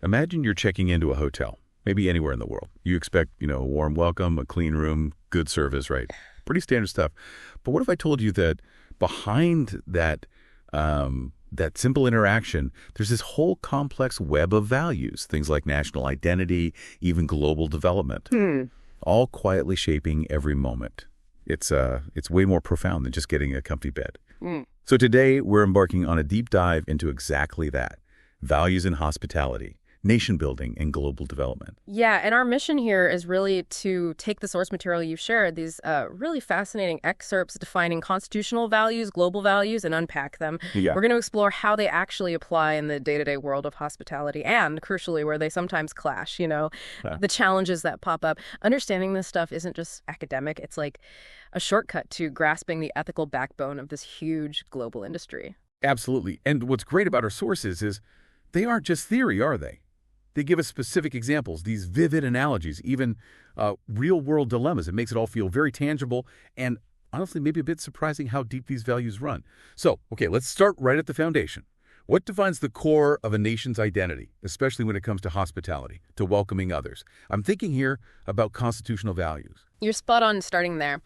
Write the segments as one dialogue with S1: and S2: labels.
S1: Imagine you're checking into a hotel, maybe anywhere in the world. You expect, a warm welcome, a clean room, good service, right? Pretty standard stuff. But what if I told you that behind that simple interaction, there's this whole complex web of values, things like national identity, even global development, all quietly shaping every moment. It's way more profound than just getting a comfy bed. So today, we're embarking on a deep dive into exactly that: values in hospitality, nation building, and global development.
S2: Yeah, and our mission here is really to take the source material you've shared, these really fascinating excerpts defining constitutional values, global values, and unpack them.
S1: Yeah.
S2: We're going to explore how they actually apply in the day-to-day world of hospitality and, crucially, where they sometimes clash, the challenges that pop up. Understanding this stuff isn't just academic. It's like a shortcut to grasping the ethical backbone of this huge global industry.
S1: Absolutely. And what's great about our sources is they aren't just theory, are they? They give us specific examples, these vivid analogies, even real-world dilemmas. It makes it all feel very tangible and, honestly, maybe a bit surprising how deep these values run. So, okay, let's start right at the foundation. What defines the core of a nation's identity, especially when it comes to hospitality, to welcoming others? I'm thinking here about constitutional values.
S2: You're spot on starting there.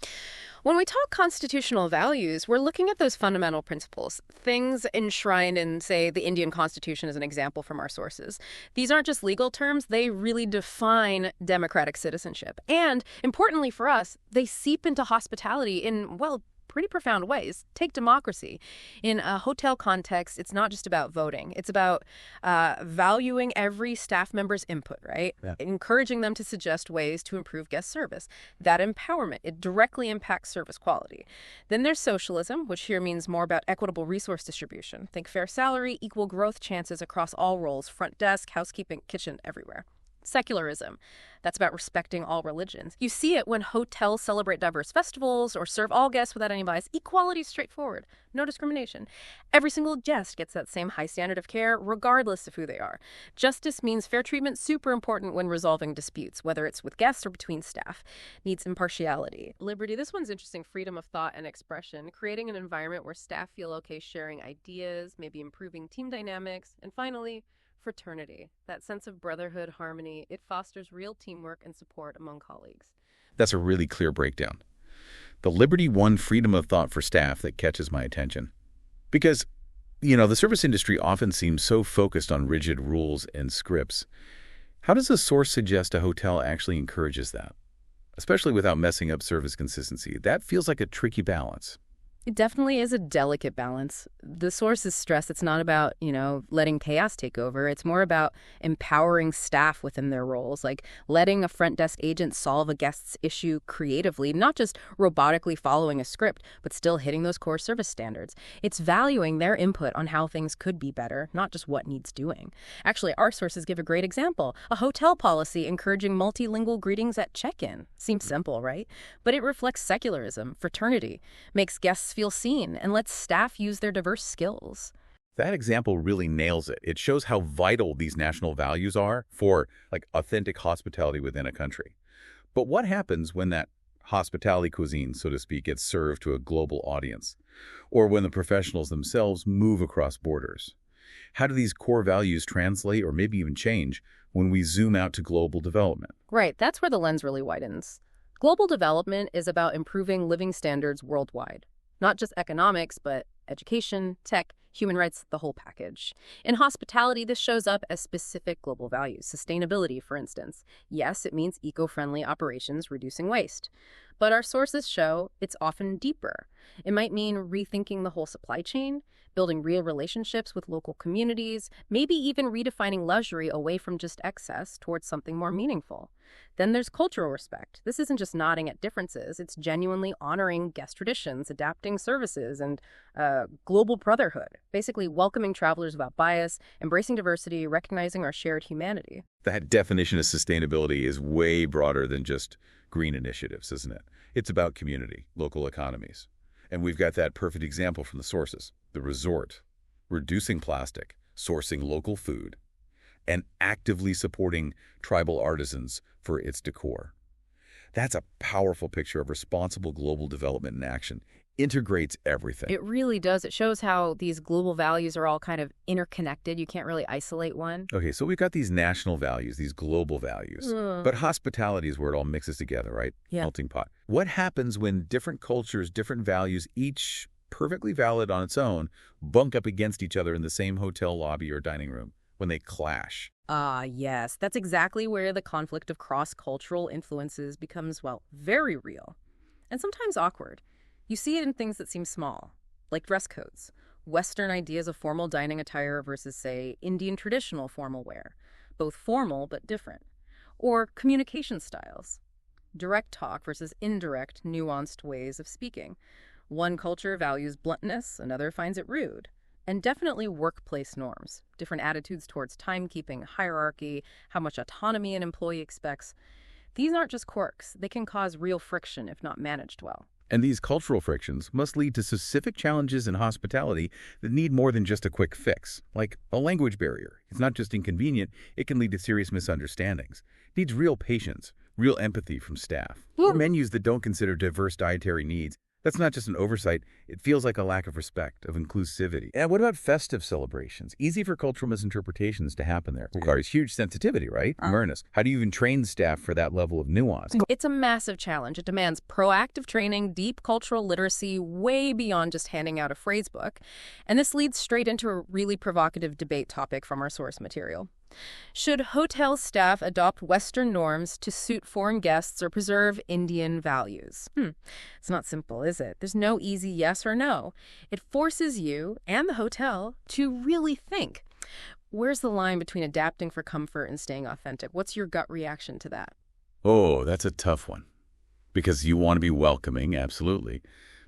S2: When we talk constitutional values, we're looking at those fundamental principles, things enshrined in, say, the Indian Constitution as an example from our sources. These aren't just legal terms, they really define democratic citizenship. And, importantly for us, they seep into hospitality in, pretty profound ways. Take democracy. In a hotel context, it's not just about voting. It's about valuing every staff member's input, right?
S1: Yeah.
S2: Encouraging them to suggest ways to improve guest service. That empowerment, it directly impacts service quality. Then there's socialism, which here means more about equitable resource distribution. Think fair salary, equal growth chances across all roles, front desk, housekeeping, kitchen, everywhere. Secularism. That's about respecting all religions. You see it when hotels celebrate diverse festivals or serve all guests without any bias. Equality is straightforward. No discrimination. Every single guest gets that same high standard of care, regardless of who they are. Justice means fair treatment, super important when resolving disputes, whether it's with guests or between staff. Needs impartiality. Liberty, this one's interesting. Freedom of thought and expression. Creating an environment where staff feel okay sharing ideas, maybe improving team dynamics. And finally, fraternity, that sense of brotherhood, harmony, it fosters real teamwork and support among colleagues.
S1: That's a really clear breakdown. The Liberty One freedom of thought for staff that catches my attention. Because, the service industry often seems so focused on rigid rules and scripts. How does a source suggest a hotel actually encourages that? Especially without messing up service consistency. That feels like a tricky balance.
S2: It definitely is a delicate balance. The sources stress it's not about, letting chaos take over. It's more about empowering staff within their roles, like letting a front desk agent solve a guest's issue creatively, not just robotically following a script, but still hitting those core service standards. It's valuing their input on how things could be better, not just what needs doing. Actually, our sources give a great example. A hotel policy encouraging multilingual greetings at check-in. Seems simple, right? But it reflects secularism, fraternity, makes guests feel seen, and lets staff use their diverse skills.
S1: That example really nails it. It shows how vital these national values are for, authentic hospitality within a country. But what happens when that hospitality cuisine, so to speak, gets served to a global audience? Or when the professionals themselves move across borders? How do these core values translate or maybe even change when we zoom out to global development?
S2: Right, that's where the lens really widens. Global development is about improving living standards worldwide. Not just economics, but education, tech, human rights, the whole package. In hospitality, this shows up as specific global values. Sustainability, for instance. Yes, it means eco-friendly operations, reducing waste. But our sources show it's often deeper. It might mean rethinking the whole supply chain, building real relationships with local communities, maybe even redefining luxury away from just excess towards something more meaningful. Then there's cultural respect. This isn't just nodding at differences. It's genuinely honoring guest traditions, adapting services, and global brotherhood. Basically welcoming travelers without bias, embracing diversity, recognizing our shared humanity.
S1: That definition of sustainability is way broader than just green initiatives, isn't it? It's about community, local economies. And we've got that perfect example from the sources. The resort, reducing plastic, sourcing local food, and actively supporting tribal artisans for its decor. That's a powerful picture of responsible global development in action. integrates everything.
S2: It really does. It shows how these global values are all kind of interconnected. You can't really isolate one.
S1: Okay, so we've got these national values, these global values. But hospitality is where it all mixes together, right?
S2: Yeah.
S1: Melting pot. What happens when different cultures, different values, each perfectly valid on its own, bunk up against each other in the same hotel lobby or dining room, when they clash?
S2: Yes. That's exactly where the conflict of cross-cultural influences becomes, well, very real. And sometimes awkward. You see it in things that seem small, like dress codes, Western ideas of formal dining attire versus, say, Indian traditional formal wear, both formal but different. Or communication styles, direct talk versus indirect, nuanced ways of speaking. One culture values bluntness, another finds it rude. And definitely workplace norms, different attitudes towards timekeeping, hierarchy, how much autonomy an employee expects. These aren't just quirks. They can cause real friction if not managed well.
S1: And these cultural frictions must lead to specific challenges in hospitality that need more than just a quick fix, like a language barrier. It's not just inconvenient, it can lead to serious misunderstandings. It needs real patience, real empathy from staff. Or menus that don't consider diverse dietary needs. That's not just an oversight, it feels like a lack of respect, of inclusivity. And what about festive celebrations? Easy for cultural misinterpretations to happen there. It requires huge sensitivity, right? Awareness. How do you even train staff for that level of nuance?
S2: It's a massive challenge. It demands proactive training, deep cultural literacy, way beyond just handing out a phrase book. And this leads straight into a really provocative debate topic from our source material. Should hotel staff adopt Western norms to suit foreign guests or preserve Indian values? It's not simple, is it? There's no easy yes or no. It forces you and the hotel to really think. Where's the line between adapting for comfort and staying authentic? What's your gut reaction to that?
S1: Oh, that's a tough one. Because you want to be welcoming, absolutely.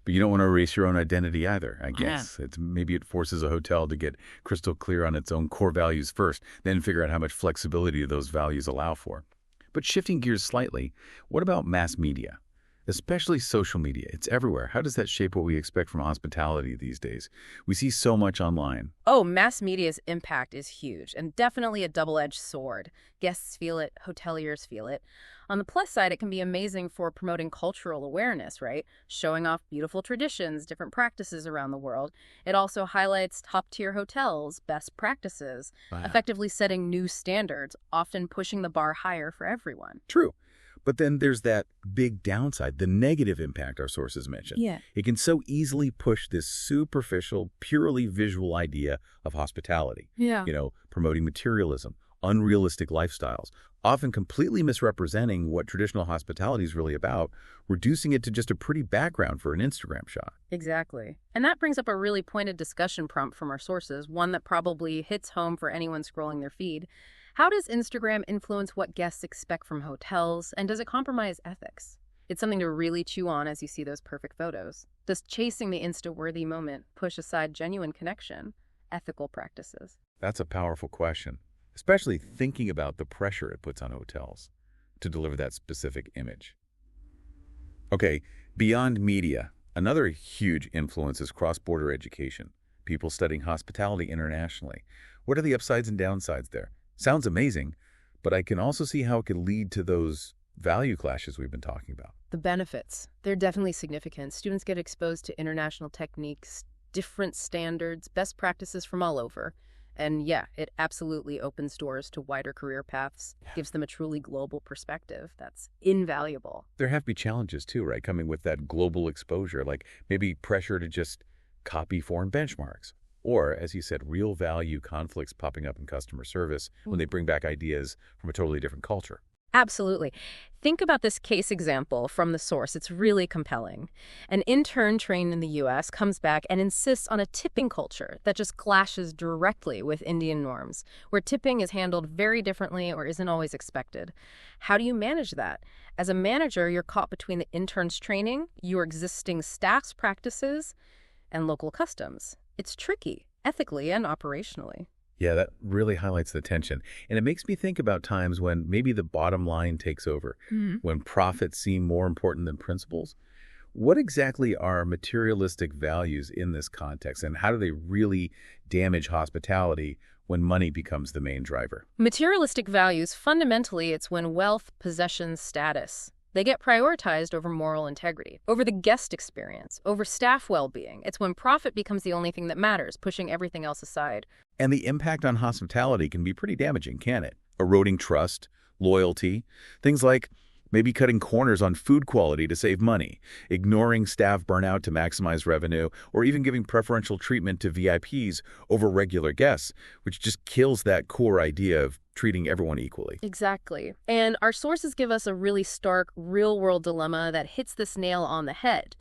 S1: But you don't want to erase your own identity either, I guess. Maybe it forces a hotel to get crystal clear on its own core values first, then figure out how much flexibility those values allow for. But shifting gears slightly, what about mass media? Especially social media. It's everywhere. How does that shape what we expect from hospitality these days? We see so much online.
S2: Oh, mass media's impact is huge and definitely a double-edged sword. Guests feel it, hoteliers feel it. On the plus side, it can be amazing for promoting cultural awareness, right? Showing off beautiful traditions, different practices around the world. It also highlights top-tier hotels, best practices, effectively setting new standards, often pushing the bar higher for everyone.
S1: True. But then there's that big downside, the negative impact our sources mentioned.
S2: Yeah.
S1: It can so easily push this superficial, purely visual idea of hospitality.
S2: Yeah.
S1: Promoting materialism, unrealistic lifestyles, often completely misrepresenting what traditional hospitality is really about, reducing it to just a pretty background for an Instagram shot.
S2: Exactly. And that brings up a really pointed discussion prompt from our sources, one that probably hits home for anyone scrolling their feed. How does Instagram influence what guests expect from hotels, and does it compromise ethics? It's something to really chew on as you see those perfect photos. Does chasing the Insta-worthy moment push aside genuine connection, ethical practices?
S1: That's a powerful question, especially thinking about the pressure it puts on hotels to deliver that specific image. Okay, beyond media, another huge influence is cross-border education, people studying hospitality internationally. What are the upsides and downsides there? Sounds amazing, but I can also see how it could lead to those value clashes we've been talking about.
S2: The benefits, they're definitely significant. Students get exposed to international techniques, different standards, best practices from all over. And yeah, it absolutely opens doors to wider career paths, gives them a truly global perspective. That's invaluable.
S1: There have to be challenges too, right? Coming with that global exposure, like maybe pressure to just copy foreign benchmarks. Or, as you said, real value conflicts popping up in customer service when they bring back ideas from a totally different culture.
S2: Absolutely. Think about this case example from the source. It's really compelling. An intern trained in the U.S. comes back and insists on a tipping culture that just clashes directly with Indian norms, where tipping is handled very differently or isn't always expected. How do you manage that? As a manager, you're caught between the intern's training, your existing staff's practices, and local customs. It's tricky, ethically and operationally.
S1: Yeah, that really highlights the tension. And it makes me think about times when maybe the bottom line takes over, when profits seem more important than principles. What exactly are materialistic values in this context, and how do they really damage hospitality when money becomes the main driver?
S2: Materialistic values, fundamentally, it's when wealth, possessions, status, They get prioritized over moral integrity, over the guest experience, over staff well-being. It's when profit becomes the only thing that matters, pushing everything else aside.
S1: And the impact on hospitality can be pretty damaging, can't it? Eroding trust, loyalty, things like maybe cutting corners on food quality to save money, ignoring staff burnout to maximize revenue, or even giving preferential treatment to VIPs over regular guests, which just kills that core idea of treating everyone equally.
S2: Exactly. And our sources give us a really stark, real-world dilemma that hits this nail on the head.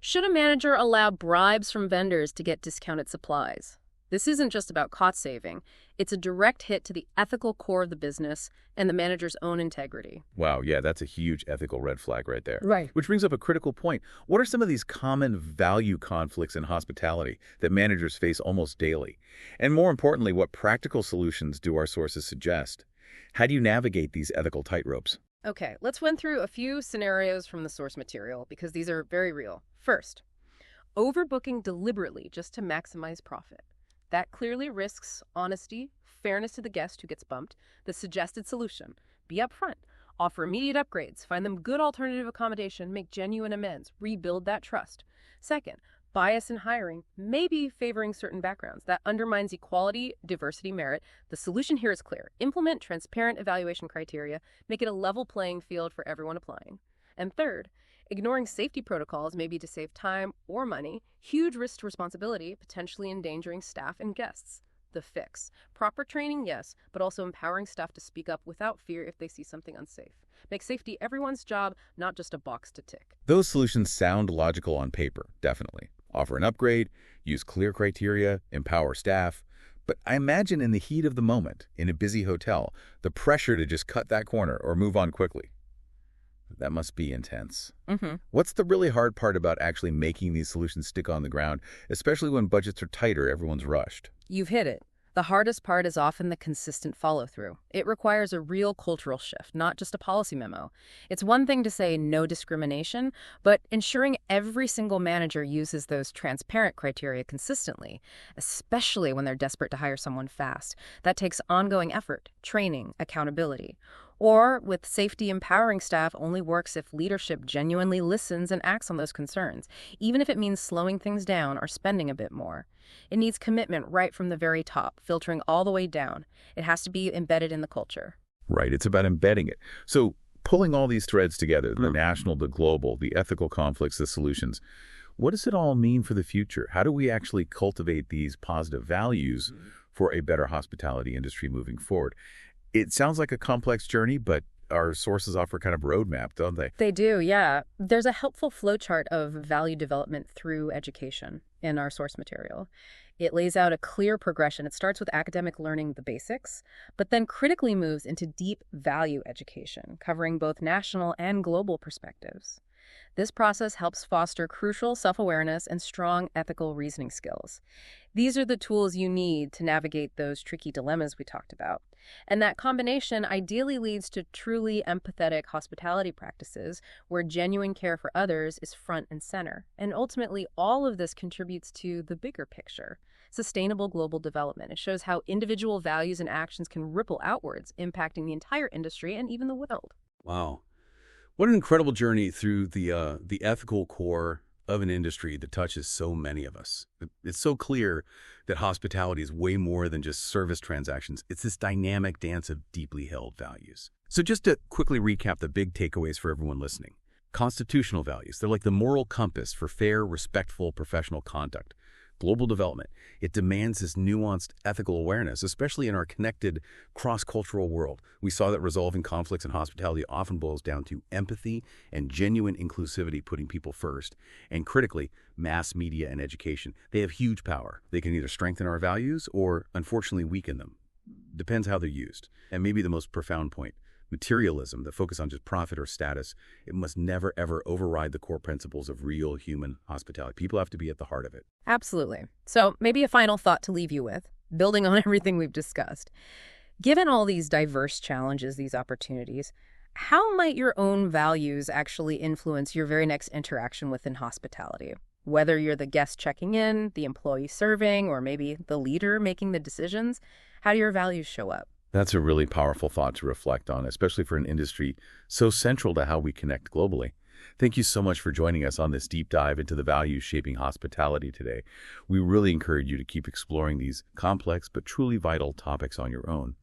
S2: Should a manager allow bribes from vendors to get discounted supplies? This isn't just about cost saving. It's a direct hit to the ethical core of the business and the manager's own integrity.
S1: Wow, yeah, that's a huge ethical red flag right there.
S2: Right.
S1: Which brings up a critical point. What are some of these common value conflicts in hospitality that managers face almost daily? And more importantly, what practical solutions do our sources suggest? How do you navigate these ethical tightropes?
S2: Okay, let's run through a few scenarios from the source material because these are very real. First, overbooking deliberately just to maximize profit. That clearly risks honesty, fairness to the guest who gets bumped. The suggested solution: be upfront, offer immediate upgrades, find them good alternative accommodation, make genuine amends, rebuild that trust. Second, bias in hiring, maybe favoring certain backgrounds. That undermines equality, diversity, merit. The solution here is clear. Implement transparent evaluation criteria, make it a level playing field for everyone applying. And third, ignoring safety protocols, maybe to save time or money, huge risk to responsibility, potentially endangering staff and guests. The fix: proper training, yes, but also empowering staff to speak up without fear if they see something unsafe. Make safety everyone's job, not just a box to tick.
S1: Those solutions sound logical on paper, definitely. Offer an upgrade, use clear criteria, empower staff. But I imagine in the heat of the moment, in a busy hotel, the pressure to just cut that corner or move on quickly. That must be intense. What's the really hard part about actually making these solutions stick on the ground, especially when budgets are tight or everyone's rushed?
S2: You've hit it. The hardest part is often the consistent follow-through. It requires a real cultural shift, not just a policy memo. It's one thing to say no discrimination, but ensuring every single manager uses those transparent criteria consistently, especially when they're desperate to hire someone fast. That takes ongoing effort, training, accountability. Or, with safety, empowering staff only works if leadership genuinely listens and acts on those concerns, even if it means slowing things down or spending a bit more. It needs commitment right from the very top, filtering all the way down. It has to be embedded in the culture.
S1: Right, it's about embedding it. So, pulling all these threads together, the national, the global, the ethical conflicts, the solutions, what does it all mean for the future? How do we actually cultivate these positive values for a better hospitality industry moving forward? It sounds like a complex journey, but our sources offer kind of roadmap, don't they?
S2: They do, yeah. There's a helpful flowchart of value development through education in our source material. It lays out a clear progression. It starts with academic learning, the basics, but then critically moves into deep value education, covering both national and global perspectives. This process helps foster crucial self-awareness and strong ethical reasoning skills. These are the tools you need to navigate those tricky dilemmas we talked about. And that combination ideally leads to truly empathetic hospitality practices where genuine care for others is front and center. And ultimately, all of this contributes to the bigger picture: sustainable global development. It shows how individual values and actions can ripple outwards, impacting the entire industry and even the world.
S3: Wow. What an incredible journey through the ethical core of an industry that touches so many of us. It's so clear that hospitality is way more than just service transactions. It's this dynamic dance of deeply held values. So just to quickly recap the big takeaways for everyone listening. Constitutional values. They're like the moral compass for fair, respectful, professional conduct. Global development. It demands this nuanced ethical awareness, especially in our connected cross-cultural world. We saw that resolving conflicts in hospitality often boils down to empathy and genuine inclusivity, putting people first. And critically, mass media and education. They have huge power. They can either strengthen our values or, unfortunately, weaken them. Depends how they're used. And maybe the most profound point: materialism, the focus on just profit or status, it must never, ever override the core principles of real human hospitality. People have to be at the heart of it.
S2: Absolutely. So maybe a final thought to leave you with, building on everything we've discussed. Given all these diverse challenges, these opportunities, how might your own values actually influence your very next interaction within hospitality? Whether you're the guest checking in, the employee serving, or maybe the leader making the decisions, how do your values show up?
S1: That's a really powerful thought to reflect on, especially for an industry so central to how we connect globally. Thank you so much for joining us on this deep dive into the values shaping hospitality today. We really encourage you to keep exploring these complex but truly vital topics on your own.